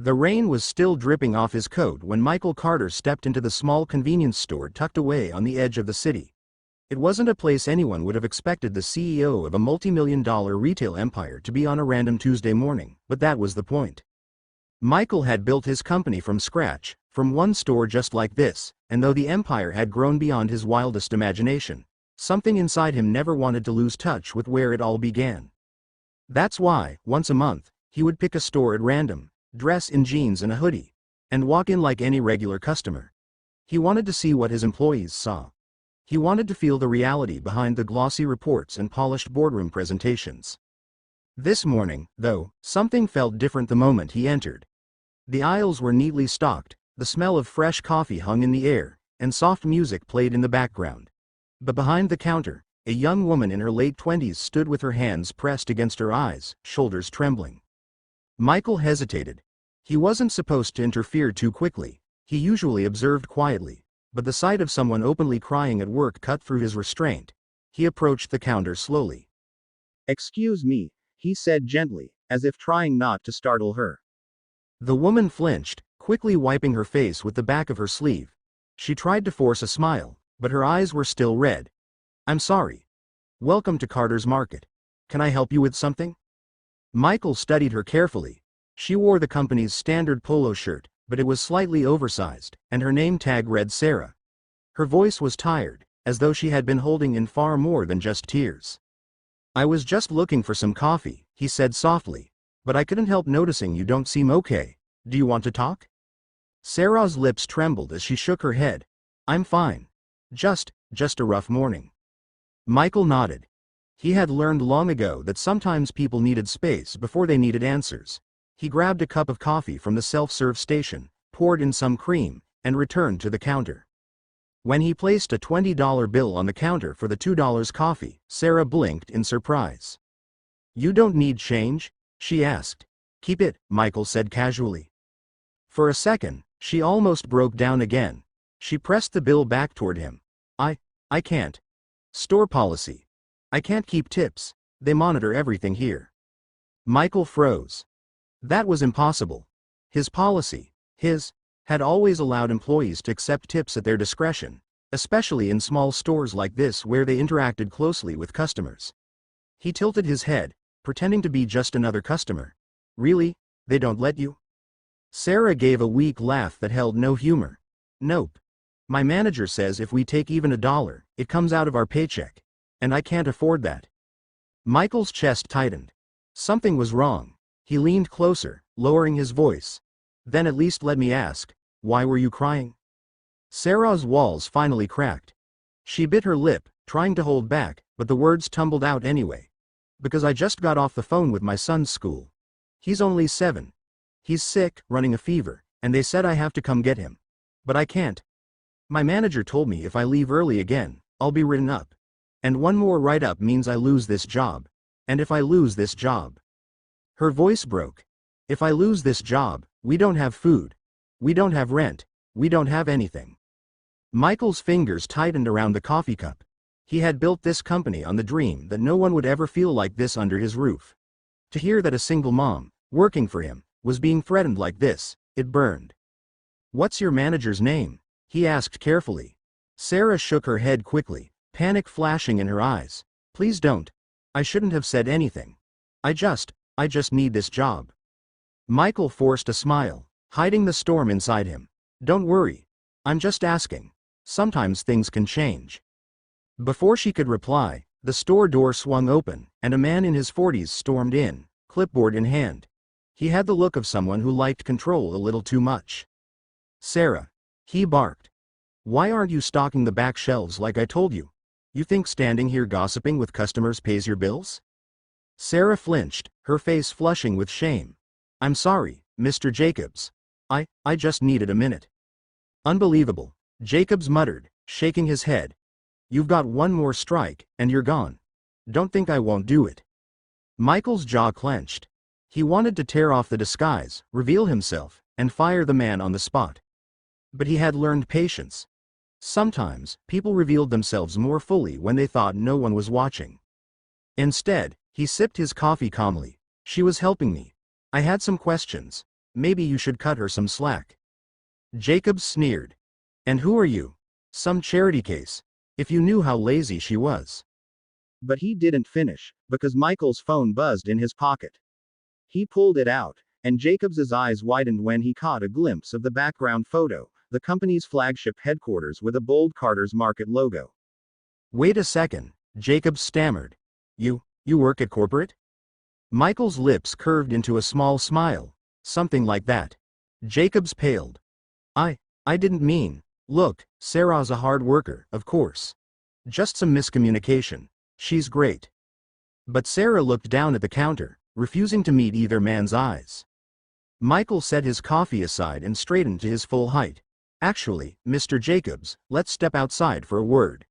The rain was still dripping off his coat when Michael Carter stepped into the small convenience store tucked away on the edge of the city. It wasn't a place anyone would have expected the CEO of a multi-million-dollar retail empire to be on a random Tuesday morning, but that was the point. Michael had built his company from scratch, from one store just like this, and though the empire had grown beyond his wildest imagination, something inside him never wanted to lose touch with where it all began. That's why, once a month, he would pick a store at random, dress in jeans and a hoodie, and walk in like any regular customer. He wanted to see what his employees saw. He wanted to feel the reality behind the glossy reports and polished boardroom presentations. This morning, though, something felt different the moment he entered. The aisles were neatly stocked, the smell of fresh coffee hung in the air, and soft music played in the background. But behind the counter, a young woman in her late 20s stood with her hands pressed against her eyes, shoulders trembling. Michael hesitated. He wasn't supposed to interfere too quickly. He usually observed quietly, but the sight of someone openly crying at work cut through his restraint. He approached the counter slowly. "Excuse me," he said gently, as if trying not to startle her. The woman flinched, quickly wiping her face with the back of her sleeve. She tried to force a smile, but her eyes were still red. "I'm sorry. Welcome to Carter's Market. Can I help you with something?" Michael studied her carefully. She wore the company's standard polo shirt, but it was slightly oversized, and her name tag read Sarah. Her voice was tired, as though she had been holding in far more than just tears. "I was just looking for some coffee," he said softly, "but I couldn't help noticing you don't seem okay. Do you want to talk?" Sarah's lips trembled as she shook her head. "I'm fine. Just a rough morning." Michael nodded. He had learned long ago that sometimes people needed space before they needed answers. He grabbed a cup of coffee from the self-serve station, poured in some cream, and returned to the counter. When he placed a $20 bill on the counter for the $2 coffee, Sarah blinked in surprise. "You don't need change?" she asked. "Keep it," Michael said casually. For a second, she almost broke down again. She pressed the bill back toward him. I can't. Store policy. I can't keep tips. They monitor everything here." Michael froze. That was impossible. His policy, had always allowed employees to accept tips at their discretion, especially in small stores like this where they interacted closely with customers. He tilted his head, pretending to be just another customer. "Really? They don't let you?" Sarah gave a weak laugh that held no humor. "Nope. My manager says if we take even $1, it comes out of our paycheck. And I can't afford that." Michael's chest tightened. Something was wrong. He leaned closer, lowering his voice. "Then at least let me ask, why were you crying?" Sarah's walls finally cracked. She bit her lip, trying to hold back, but the words tumbled out anyway. "Because I just got off the phone with my son's school. He's only 7. He's sick, running a fever, and they said I have to come get him. But I can't. My manager told me if I leave early again, I'll be written up. And one more write-up means I lose this job. And if I lose this job..." Her voice broke. "If I lose this job, we don't have food. We don't have rent. We don't have anything." Michael's fingers tightened around the coffee cup. He had built this company on the dream that no one would ever feel like this under his roof. To hear that a single mom, working for him, was being threatened like this, it burned. "What's your manager's name?" he asked carefully. Sarah shook her head quickly, panic flashing in her eyes. "Please don't. I shouldn't have said anything. I just need this job." Michael forced a smile, hiding the storm inside him. "Don't worry. I'm just asking. Sometimes things can change." Before she could reply, the store door swung open, and a man in his 40s stormed in, clipboard in hand. He had the look of someone who liked control a little too much. "Sarah," he barked. "Why aren't you stocking the back shelves like I told you? You think standing here gossiping with customers pays your bills?" Sarah flinched, her face flushing with shame. "I'm sorry, Mr. Jacobs. I just needed a minute." "Unbelievable," Jacobs muttered, shaking his head. "You've got one more strike, and you're gone. Don't think I won't do it." Michael's jaw clenched. He wanted to tear off the disguise, reveal himself, and fire the man on the spot. But he had learned patience. Sometimes, people revealed themselves more fully when they thought no one was watching. Instead, he sipped his coffee calmly. "She was helping me. I had some questions. maybe you should cut her some slack." Jacobs sneered. "And who are you? Some charity case. If you knew how lazy she was." But he didn't finish, because Michael's phone buzzed in his pocket. He pulled it out, and Jacobs's eyes widened when he caught a glimpse of the background photo, the company's flagship headquarters with a bold Carter's Market logo. "Wait a second," Jacobs stammered. You work at corporate?" Michael's lips curved into a small smile. "Something like that." Jacobs paled. I didn't mean. Look, Sarah's a hard worker, of course. Just some miscommunication. She's great." But Sarah looked down at the counter, refusing to meet either man's eyes. Michael set his coffee aside and straightened to his full height. "Actually, Mr. Jacobs, let's step outside for a word."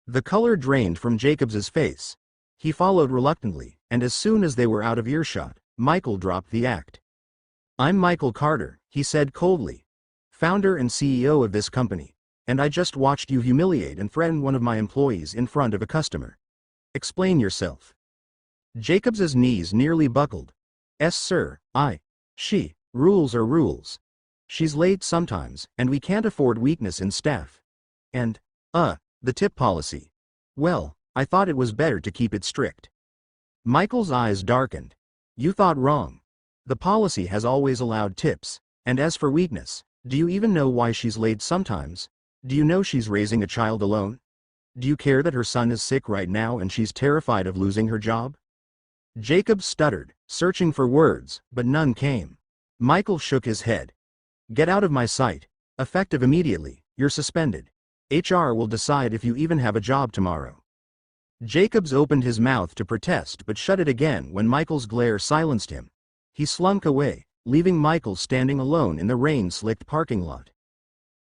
The color drained from Jacobs's face. He followed reluctantly, and as soon as they were out of earshot, Michael dropped the act. "I'm Michael Carter," he said coldly, "founder and CEO of this company, and I just watched you humiliate and threaten one of my employees in front of a customer. Explain yourself." Jacobs's knees nearly buckled. "Yes, sir, rules are rules. She's late sometimes, and we can't afford weakness in staff. And, the tip policy. Well, I thought it was better to keep it strict." Michael's eyes darkened. "You thought wrong. The policy has always allowed tips, and as for weakness, do you even know why she's late sometimes? Do you know she's raising a child alone? Do you care that her son is sick right now and she's terrified of losing her job?" Jacob stuttered, searching for words, but none came. Michael shook his head. "Get out of my sight. Effective immediately, you're suspended. HR will decide if you even have a job tomorrow." Jacobs opened his mouth to protest but shut it again when Michael's glare silenced him. He slunk away, leaving Michael standing alone in the rain-slicked parking lot.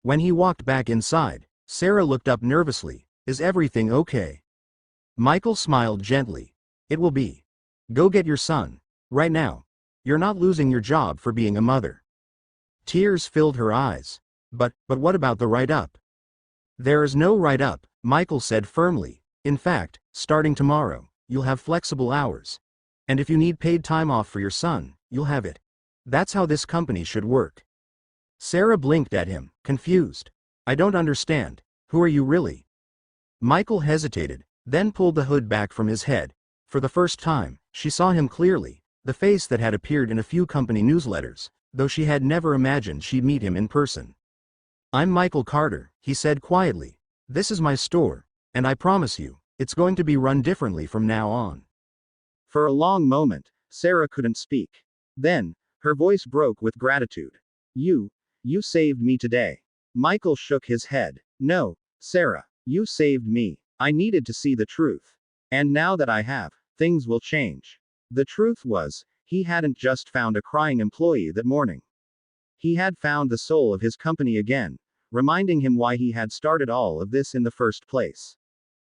When he walked back inside, Sarah looked up nervously. "Is everything okay?" Michael smiled gently. "It will be. Go get your son. Right now. You're not losing your job for being a mother." Tears filled her eyes. But what about the write-up?" "There is no write-up," Michael said firmly. "In fact, starting tomorrow, you'll have flexible hours. And if you need paid time off for your son, you'll have it. That's how this company should work." Sarah blinked at him, confused. "I don't understand. Who are you really?" Michael hesitated, then pulled the hood back from his head. For the first time, she saw him clearly, the face that had appeared in a few company newsletters, though she had never imagined she'd meet him in person. "I'm Michael Carter," he said quietly. "This is my store, and I promise you, it's going to be run differently from now on." For a long moment, Sarah couldn't speak. Then, her voice broke with gratitude. You saved me today." Michael shook his head. "No, Sarah, you saved me. I needed to see the truth. And now that I have, things will change." The truth was, he hadn't just found a crying employee that morning. He had found the soul of his company again, reminding him why he had started all of this in the first place.